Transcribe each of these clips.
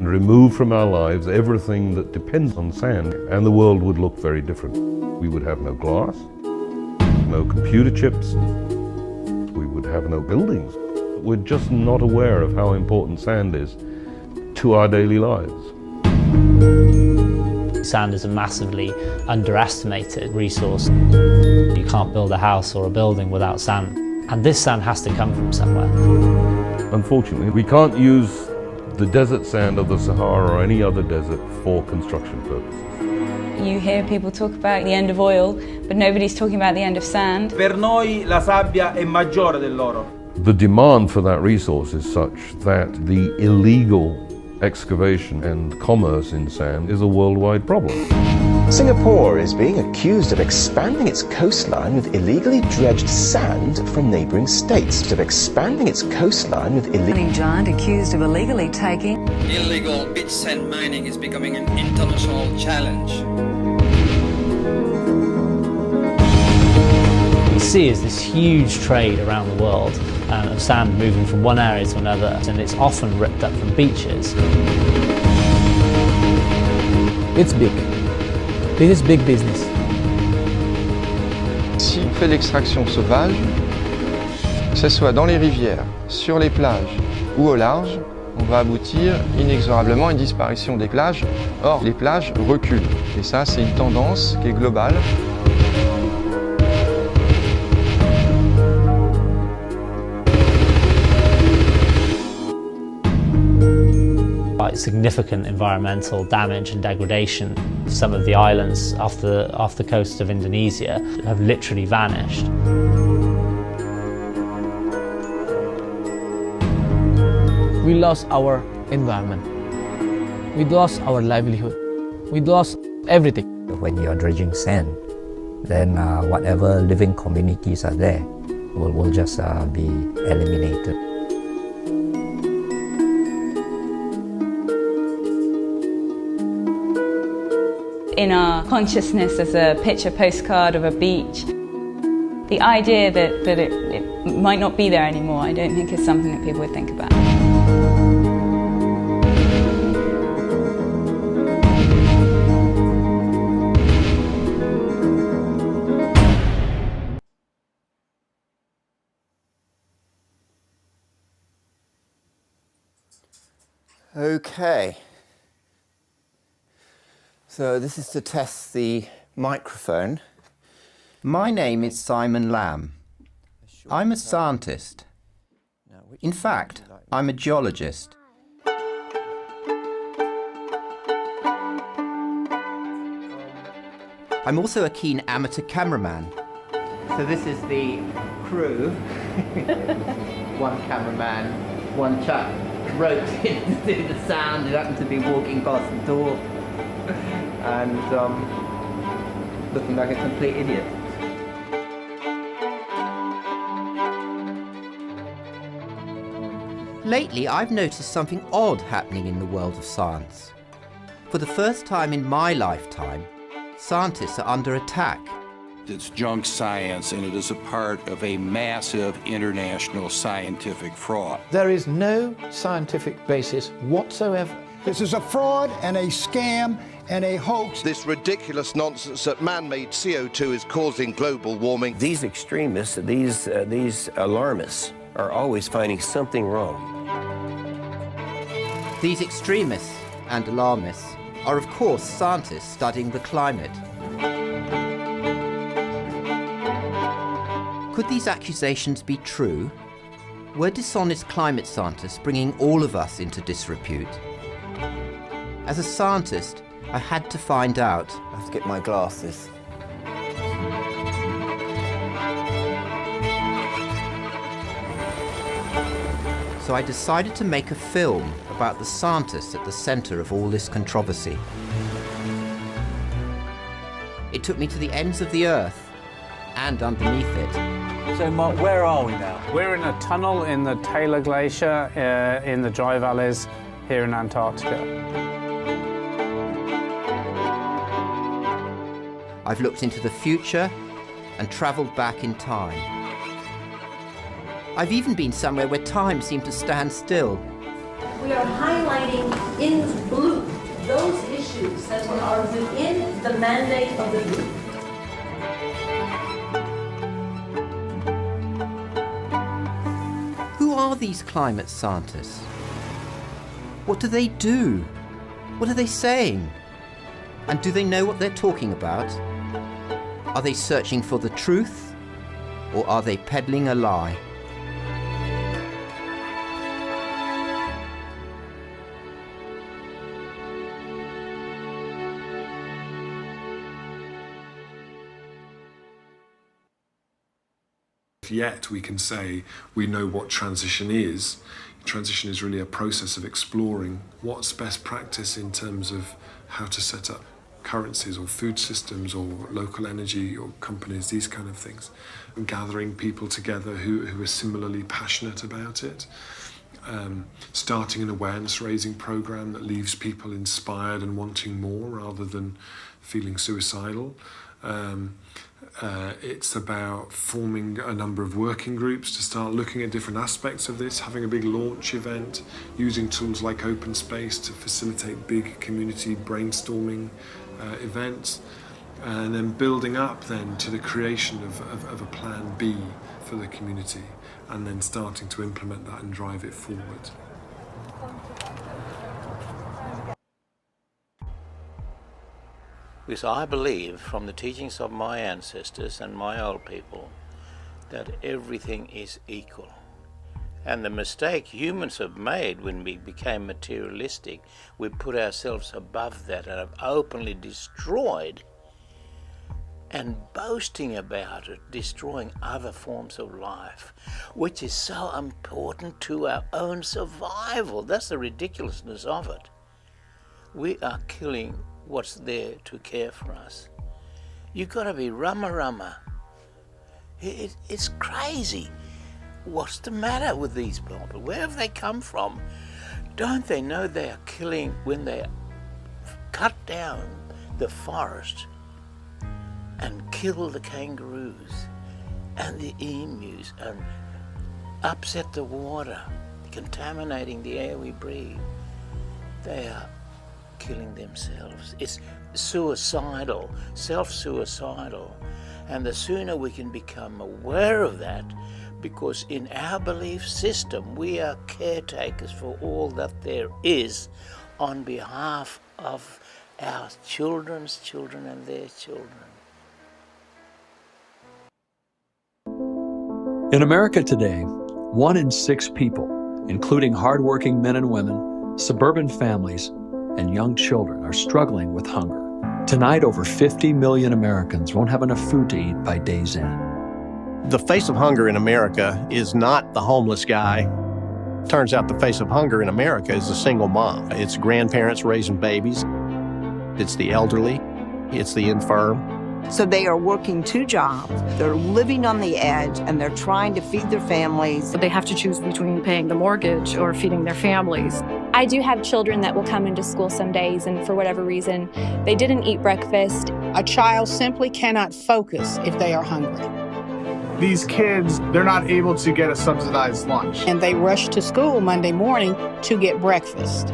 remove from our lives everything that depends on sand, and the world would look very different. We would have no glass, no computer chips, we would have no buildings. We're just not aware of how important sand is to our daily lives. Sand is a massively underestimated resource. You can't build a house or a building without sand, and this sand has to come from somewhere. Unfortunately, we can't use the desert sand of the Sahara or any other desert for construction purposes. You hear people talk about the end of oil, but nobody's talking about the end of sand. Per noi la sabbia è maggiore dell'oro. The demand for that resource is such that the illegal excavation and commerce in sand is a worldwide problem. Singapore is being accused of expanding its coastline with illegally dredged sand from neighbouring states. Mining giant accused of illegally taking. Illegal bit sand mining is becoming an international challenge. The sea is this huge trade around the world of sand moving from one area to another, and it's often ripped up from beaches. It's big. This is big business. Si on fait l'extraction sauvage, que ce soit dans les rivières, sur les plages ou au large, on va aboutir inexorablement à une disparition des plages. Or, les plages reculent. Et ça, c'est une tendance qui est globale. Quite significant environmental damage and degradation. Some of the islands off the coast of Indonesia have literally vanished. We lost our environment. We lost our livelihood. We lost everything. When you are dredging sand, then whatever living communities are there will just be eliminated. In our consciousness as a picture postcard of a beach, the idea that it might not be there anymore, I don't think is something that people would think about. Okay. So this is to test the microphone. My name is Simon Lamb. I'm a scientist. In fact, I'm a geologist. I'm also a keen amateur cameraman. So this is the crew. One cameraman, one chap roped in to do the sound who happened to be walking past the door. And looking like a complete idiot. Lately, I've noticed something odd happening in the world of science. For the first time in my lifetime, scientists are under attack. It's junk science, and it is a part of a massive international scientific fraud. There is no scientific basis whatsoever. This is a fraud and a scam and a hoax. This ridiculous nonsense that man-made CO2 is causing global warming. These extremists, these alarmists, are always finding something wrong. These extremists and alarmists are, of course, scientists studying the climate. Could these accusations be true? Were dishonest climate scientists bringing all of us into disrepute? As a scientist, I had to find out. I have to get my glasses. So I decided to make a film about the scientists at the centre of all this controversy. It took me to the ends of the earth and underneath it. So Mark, where are we now? We're in a tunnel in the Taylor Glacier in the dry valleys here in Antarctica. I've looked into the future and travelled back in time. I've even been somewhere where time seemed to stand still. We are highlighting in blue those issues that are within the mandate of the group. Who are these climate scientists? What do they do? What are they saying? And do they know what they're talking about? Are they searching for the truth, or are they peddling a lie? Yet we can say we know what transition is. Transition is really a process of exploring what's best practice in terms of how to set up currencies or food systems or local energy or companies, these kind of things, and gathering people together who are similarly passionate about it. Starting an awareness raising program that leaves people inspired and wanting more rather than feeling suicidal. It's about forming a number of working groups to start looking at different aspects of this, having a big launch event, using tools like open space to facilitate big community brainstorming events, and then building up then to the creation of a plan B for the community, and then starting to implement that and drive it forward. Because I believe from the teachings of my ancestors and my old people that everything is equal. And the mistake humans have made when we became materialistic, we put ourselves above that and have openly destroyed and boasting about it, destroying other forms of life, which is so important to our own survival. That's the ridiculousness of it. We are killing what's there to care for us. You've got to be rumma. It's crazy. What's the matter with these people? Where have they come from? Don't they know they are killing when they cut down the forest and kill the kangaroos and the emus and upset the water, contaminating the air we breathe? They are killing themselves. It's suicidal, self-suicidal. And the sooner we can become aware of that, because in our belief system, we are caretakers for all that there is on behalf of our children's children and their children. In America today, 1 in 6 people, including hardworking men and women, suburban families, and young children are struggling with hunger. Tonight, over 50 million Americans won't have enough food to eat by day's end. The face of hunger in America is not the homeless guy. Turns out the face of hunger in America is a single mom. It's grandparents raising babies. It's the elderly. It's the infirm. So they are working 2 jobs, they're living on the edge, and they're trying to feed their families. So they have to choose between paying the mortgage or feeding their families. I do have children that will come into school some days, and for whatever reason, they didn't eat breakfast. A child simply cannot focus if they are hungry. These kids, they're not able to get a subsidized lunch. And they rush to school Monday morning to get breakfast.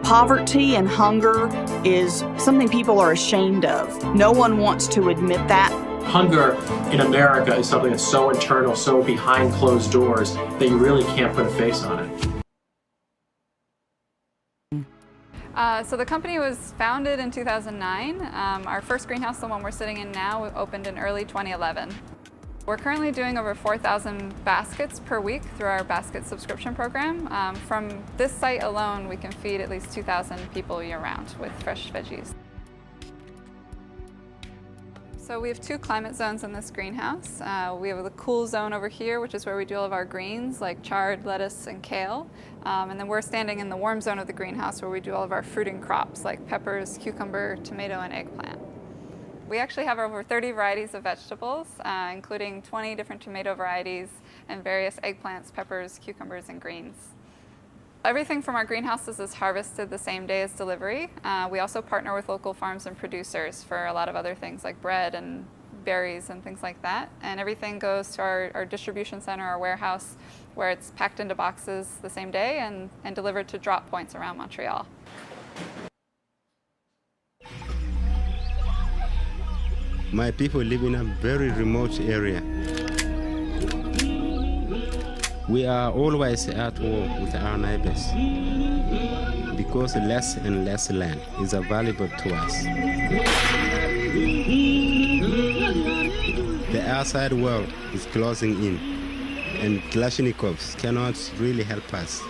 Poverty and hunger is something people are ashamed of. No one wants to admit that. Hunger in America is something that's so internal, so behind closed doors, that you really can't put a face on it. So the company was founded in 2009. Our first greenhouse, the one we're sitting in now, opened in early 2011. We're currently doing over 4,000 baskets per week through our basket subscription program. From this site alone, we can feed at least 2,000 people year-round with fresh veggies. So we have 2 climate zones in this greenhouse. We have the cool zone over here, which is where we do all of our greens like chard, lettuce, and kale. And then we're standing in the warm zone of the greenhouse where we do all of our fruiting crops like peppers, cucumber, tomato, and eggplant. We actually have over 30 varieties of vegetables, including 20 different tomato varieties and various eggplants, peppers, cucumbers, and greens. Everything from our greenhouses is harvested the same day as delivery. We also partner with local farms and producers for a lot of other things like bread and berries and things like that. And everything goes to our distribution center, our warehouse, where it's packed into boxes the same day and delivered to drop points around Montreal. My people live in a very remote area. We are always at war with our neighbors because less and less land is available to us. The outside world is closing in, and Kalashnikovs cannot really help us.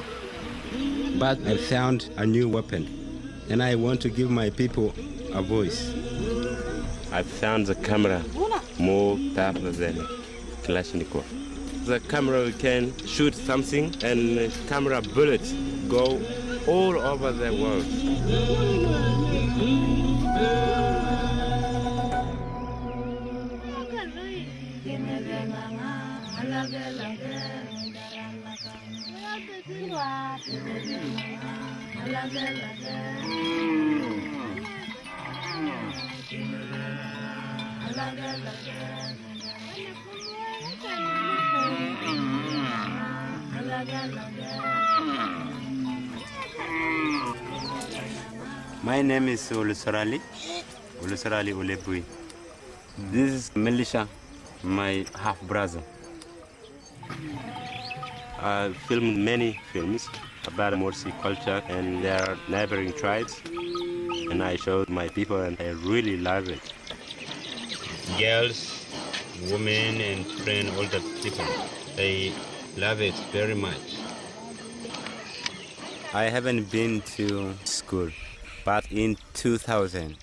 But I found a new weapon, and I want to give my people a voice. I found the camera more powerful than Kalashnikov. The camera can shoot something, and camera bullets go all over the world. My name is Ulusorali Ulebui. This is Melisha, my half-brother. I filmed many films about MURSI culture and their neighboring tribes, and I showed my people and I really love it. Girls, women and friends, all the people, they love it very much. I haven't been to school, but in 2000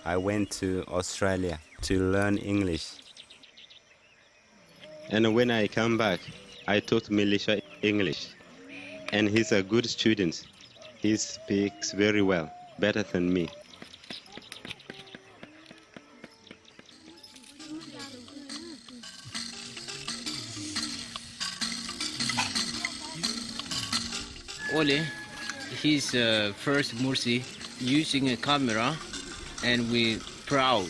I went to Australia to learn English. And when I come back, I taught Melisha English. And he's a good student. He speaks very well, better than me. Ole, he's first MURSI using a camera, and we're proud.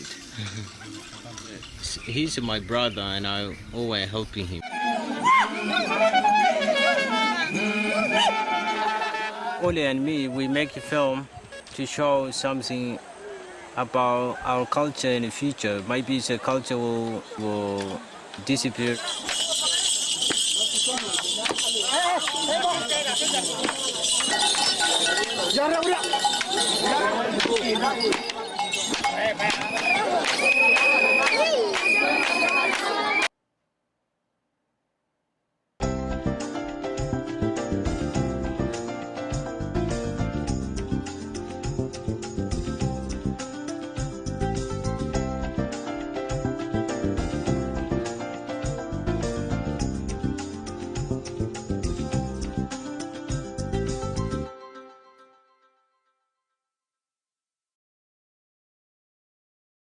He's my brother, and I'm always helping him. Ole and me, we make a film to show something about our culture in the future. Maybe the culture will disappear.